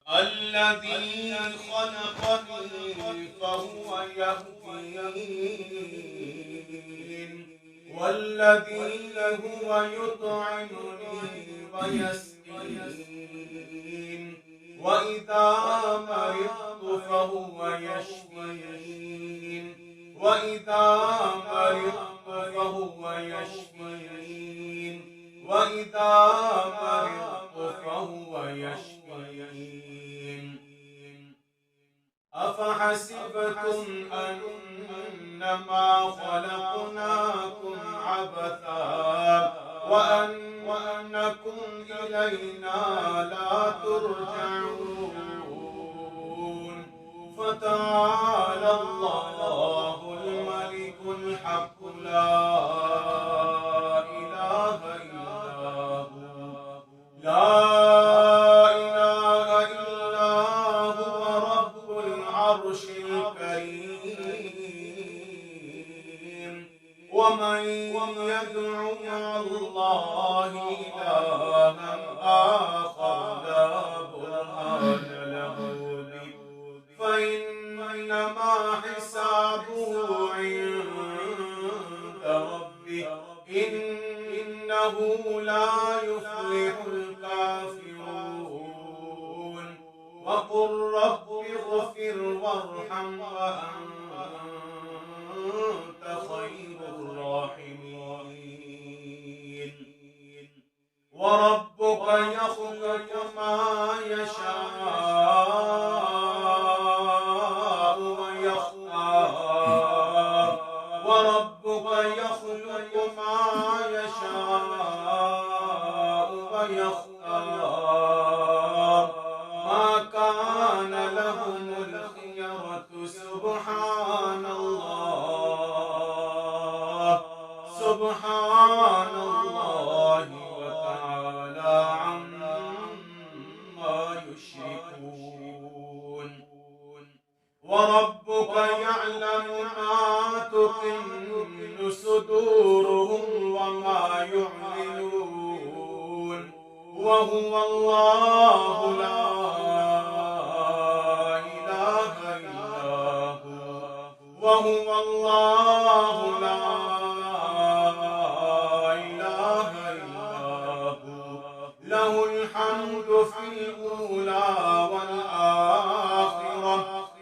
الذي خلقني فهو يهدين، والذي هو يطعمني ويسقين، وإذا مرضت فهو يشفين، وإذا مرضت فهو يشفين، وإذا مرضت فهو يشفين. أفحسبتم أنما خلقناكم عبثا وأنكم إلينا لا ترجعون. فتعالى الله الملك الحق لا إله إلا هو، لا إله إلا هو رب العرش الكريم. ومن يدع مع الله إلها آخر لا برهان له به فإنما حسابه عند ربه، إنه لا يفلح الكافرون. وقل رب اغفر وارحم وأنت خير الراحمين. وربك يخلق ما يشاء ويختار، وربك يخلق ما يشاء ويختار، ما كان لهم الخيرة. سبحان الله، سبحان الله وتعالى عما يشركون. وربك يعلم ما تكن صدورهم وما يعلنون، وهو الله لا إله إلا هو، وهو الله لا إله إلا هو، له الحمد في الأولى والآخرة،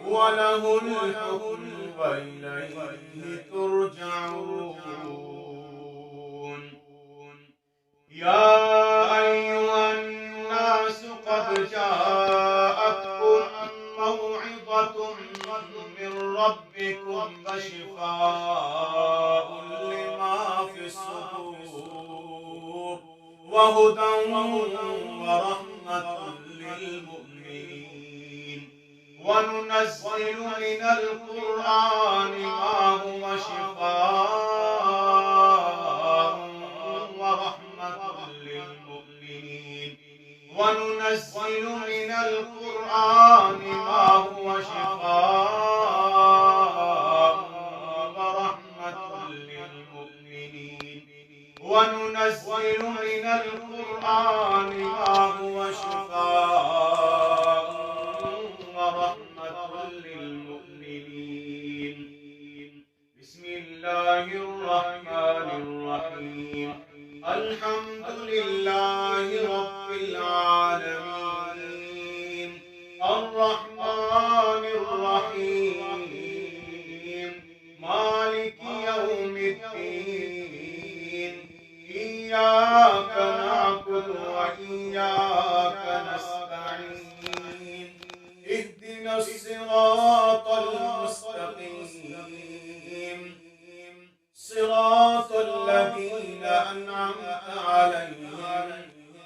وله الحكم وإليه ترجعون. يا أيها الناس قد جاءتكم موعظة من ربكم وشفاء لما في الصدور وهدى ورحمة للمؤمنين. وننزل من القرآن ما هو شفاء ورحمة للمؤمنين. وننزل من القرآن ما هو شفاء ورحمة للمؤمنين. وننزل من القرآن ما هو شفاء ورحمة للمؤمنين. بسم الله الرحمن الرحيم. الحمد لله رب العالمين، الرحمن الرحيم، مالك يوم الدين. إياك نعبد وإياك نستعين. اهدنا الصراط المستقيم، صراط الذين أنعمت عليهم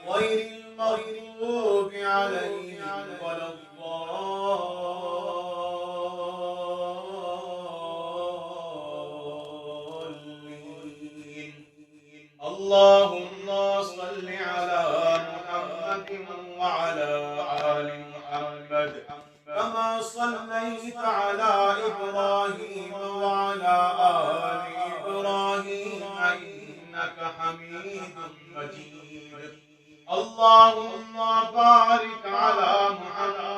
غير المغضوب عليهم ولا الضالين. اللهم صل على محمد وعلى آل محمد كما صليت على إبراهيم وعلى آل إبراهيم إنك حميد مجيد. اللهم بارك على محمد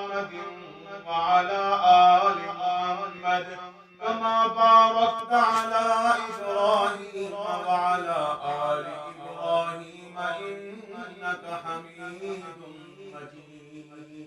وعلى آل إبراهيم إنك حميد مجيد